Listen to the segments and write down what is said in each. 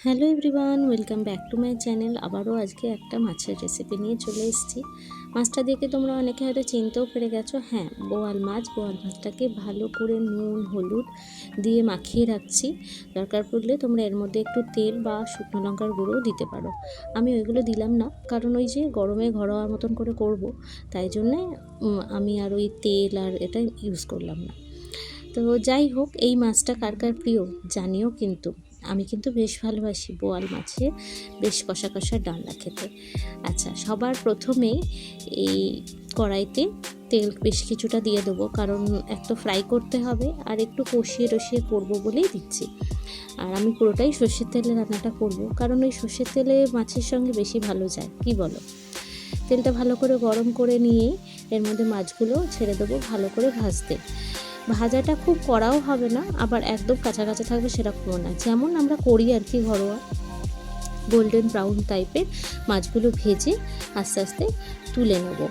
Hello everyone, welcome back to my channel. আবারও আজকে একটা মাছের রেসিপি নিয়ে চলে এসেছি। মাছটা দেখে তোমরা অনেকে হয়তো চিনতেও পেরে গেছো। হ্যাঁ, বোয়াল মাছ। বোয়াল মাছটাকে ভালো করে নুন হলুদ দিয়ে মাখিয়ে রাখছি। দরকার পড়লে তোমরা এর মধ্যে একটু তেল বা শুকনো লঙ্কার গুঁড়োও দিতে পারো। আমি ওইগুলো দিলাম না, কারণ ওই যে গরমে ঘরোয়া মতন করে করব, তাই জন্যে আমি আর ওই তেল আর এটা ইউজ করলাম না। তো যাই হোক, এই মাছটা কার কার প্রিয় জানিও কিন্তু। আমি কিন্তু বেশ ভালোবাসি বোয়াল মাছে বেশ কষা কষা ডালনা খেতে। আচ্ছা, সবার প্রথমেই এই কড়াইতে তেল বেশ কিছুটা দিয়ে দেবো, কারণ এক তো ফ্রাই করতে হবে আর একটু কষিয়ে রসিয়ে করবো বলেই দিচ্ছি। আর আমি পুরোটাই সর্ষের তেলে রান্নাটা করব, কারণ ওই সর্ষের তেলে মাছের সঙ্গে বেশি ভালো যায়, কি বলো? তেলটা ভালো করে গরম করে নিয়ে এর মধ্যে মাছগুলো ছেড়ে দেবো ভালো করে ভাজতে। ভাজাটা খুব কড়াও হবে না, আবার একদম কাঁচা কাঁচা থাকবে সেরকমও না, যেমন আমরা করি আর কি ঘরোয়া। গোল্ডেন ব্রাউন টাইপের মাছগুলো ভেজে আস্তে আস্তে তুলে নেব।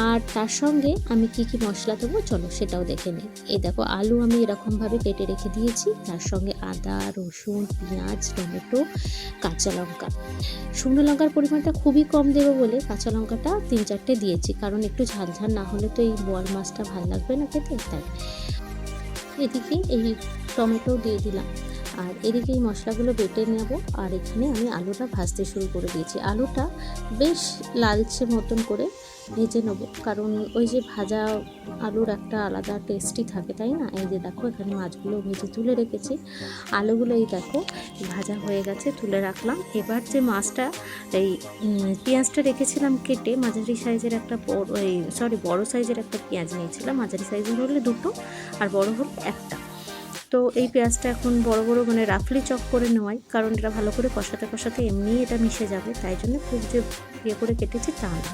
আর তার সঙ্গে আমি কি কি মশলা দেবো চলো সেটাও দেখে নিই। এই দেখো, আলু আমি এরকমভাবে কেটে রেখে দিয়েছি, তার সঙ্গে আদা রসুন পেঁয়াজ টমেটো কাঁচা লঙ্কা। শুকনো লঙ্কার পরিমাণটা খুবই কম দেবো বলে কাঁচা লঙ্কাটা 3-4টে দিয়েছি, কারণ একটু ঝাল ঝাল না হলে তো এই বোয়াল মাছটা ভাল লাগবে না খেতে, তাই। এদিকে এই টমেটো দিয়ে দিলাম, আর এদিকে এই মশলাগুলো বেটে নেব। আর এখানে আমি আলুটা ভাজতে শুরু করে দিয়েছি। আলুটা বেশ লালচে মতন করে ভেজে নেব, কারণ ওই যে ভাজা আলুর একটা আলাদা টেস্টই থাকে, তাই না? এই যে দেখো, এখানে মাছগুলো ভেজে তুলে রেখেছি, আলুগুলো এই দেখো ভাজা হয়ে গেছে, তুলে রাখলাম। এবার যে মাছটা এই পেঁয়াজটা রেখেছিলাম কেটে, মাঝারি সাইজের একটা বড় সাইজের একটা পেঁয়াজ নিয়েছিলাম, মাঝারি সাইজের হলে দুটো আর বড় হলে একটা। তো এই পেঁয়াজটা এখন বড় বড় মানে রাফলি চপ করে নেওয়াই, কারণ এটা ভালো করে কষাতে কষাতে এমনিই এটা মিশে যাবে, তাই জন্য খুব যে ইয়ে করে কেটেছি তা না।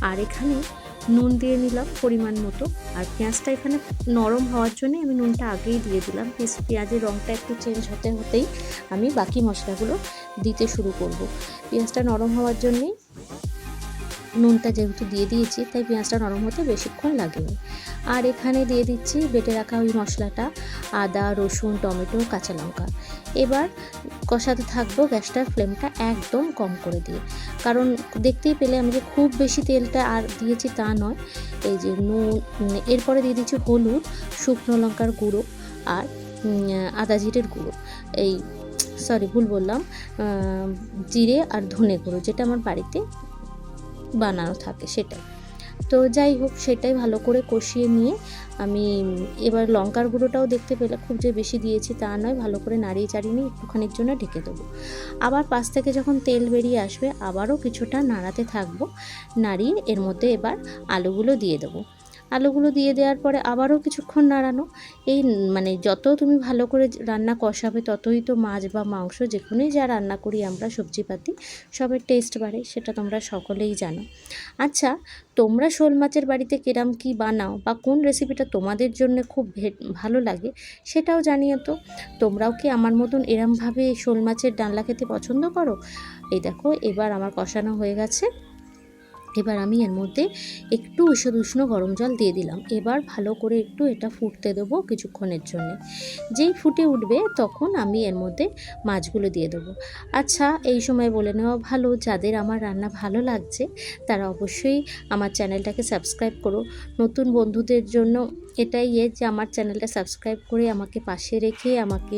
আর এখানে নুন দিয়ে নিলাম পরিমাণ মতো, আর পেঁয়াজটা এখানে নরম হওয়ার জন্যে আমি নুনটা আগেই দিয়ে দিলাম। পেঁয়াজের রঙটা একটু চেঞ্জ হতে হতেই আমি বাকি মশলাগুলো দিতে শুরু করব। পেঁয়াজটা নরম হওয়ার জন্যেই নুনটা যেহেতু দিয়ে দিয়েছি, তাই পেঁয়াজটা নরম হতে বেশিক্ষণ লাগেনি। আর এখানে দিয়ে দিচ্ছি বেটে রাখা ওই মশলাটা, আদা রসুন টমেটো কাঁচা লঙ্কা। এবার কষাতে থাকবো গ্যাসটার ফ্লেমটা একদম কম করে দিয়ে, কারণ দেখতেই পেলে আমি যে খুব বেশি তেলটা আর দিয়েছি তা নয়। এই যে নুন, এরপরে দিয়ে দিচ্ছি হলুদ, শুকনো লঙ্কার গুঁড়ো আর আদা জিরের গুঁড়ো, এই ভুল বললাম, জিরে আর ধনে গুঁড়ো, যেটা আমার বাড়িতে বানানো থাকে সেটাই। তো যাই হোক, সেটাই ভালো করে কষিয়ে নিয়ে আমি এবার লঙ্কার গুঁড়োটাও দেখতে পেলে খুব যে বেশি দিয়েছি তা নয়, ভালো করে নাড়িয়ে চাড়িয়ে নিয়ে একটুখানির জন্য ঢেকে দেবো। আবার পাশ থেকে যখন তেল বেরিয়ে আসবে আবারও কিছুটা নাড়াতে থাকবো। নাড়িয়ে এর মধ্যে এবার আলুগুলো দিয়ে দেবো। আলুগুলো দিয়ে দেওয়ার পরে আবারও কিছুক্ষণ নাড়ানো। এই মানে যত তুমি ভালো করে রান্না কষাবে ততই তো মাছ বা মাংস যেখানেই যা রান্না করি আমরা সবজিপাতি সবের টেস্ট বাড়ে, সেটা তোমরা সকলেই জানো। আচ্ছা, তোমরা শোল মাছের বাড়িতে কিরম কি বানাও বা কোন রেসিপিটা তোমাদের জন্য খুব ভালো লাগে সেটাও জানিও তো। তোমরাও কি আমার মতন এরমভাবে শোল মাছের ডালনা খেতে পছন্দ করো? এই দেখো, এবার আমার কষানো হয়ে গেছে। এবার আমি এর মধ্যে একটু উষ্ণ গরম জল দিয়ে দিলাম। এবার ভালো করে একটু এটা ফুটতে দেবো কিছুক্ষণের জন্য। যেই ফুটে উঠবে তখন আমি এর মধ্যে মাছগুলো দিয়ে দেবো। আচ্ছা, এই সময় বলে নেওয়া ভালো, যাদের আমার রান্না ভালো লাগছে তারা অবশ্যই আমার চ্যানেলটাকে সাবস্ক্রাইব করো। নতুন বন্ধুদের জন্য এটাই যে আমার চ্যানেলটা সাবস্ক্রাইব করে আমাকে পাশে রেখে আমাকে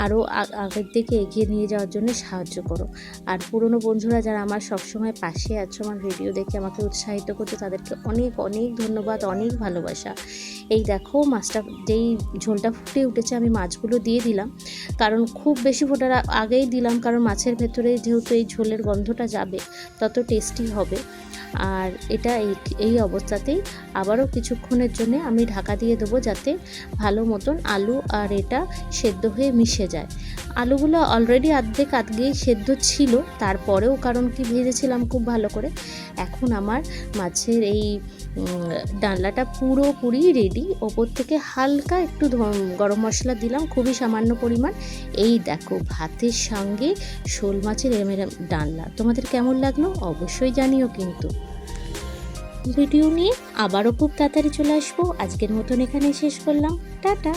আরও আগের দিকে এগিয়ে নিয়ে যাওয়ার জন্য সাহায্য করো। আর পুরনো বন্ধুরা যারা আমার সবসময় পাশে আছো, আমার ভিডিও দেখে আমাকে উৎসাহিত করছো, তাদেরকে অনেক অনেক ধন্যবাদ, অনেক ভালোবাসা। এই দেখো, মাছটা যেই ঝোলটা ফুটে উঠেছে আমি মাছগুলো দিয়ে দিলাম, কারণ খুব বেশি ফোটার আগেই দিলাম, কারণ মাছের ভেতরে যেহেতু এই ঝোলের গন্ধটা যাবে তত টেস্টি হবে। আর এটা এই অবস্থাতেই আবারও কিছুক্ষণের জন্য আমি ঢাকা দিয়ে দেবো, যাতে ভালো মতন আলু আর এটা সেদ্ধ হয়ে মিশে যায়। আলুগুলো অলরেডি আধেই সেদ্ধ ছিল, তারপরেও কারণ কি ভেজেছিলাম খুব ভালো করে। এখন আমার মাছের এই ডালনাটা পুরোপুরি রেডি। ওপর থেকে হালকা একটু গরম মশলা দিলাম, খুবই সামান্য পরিমাণ। এই দেখো, ভাতের সঙ্গে শোল মাছের এরম ডালনা তোমাদের কেমন লাগলো অবশ্যই জানিও কিন্তু। ভিডিও নিয়ে আবারও খুব তাড়াতাড়ি চলে আসবো। আজকের মতন এখানে শেষ করলাম, টাটা।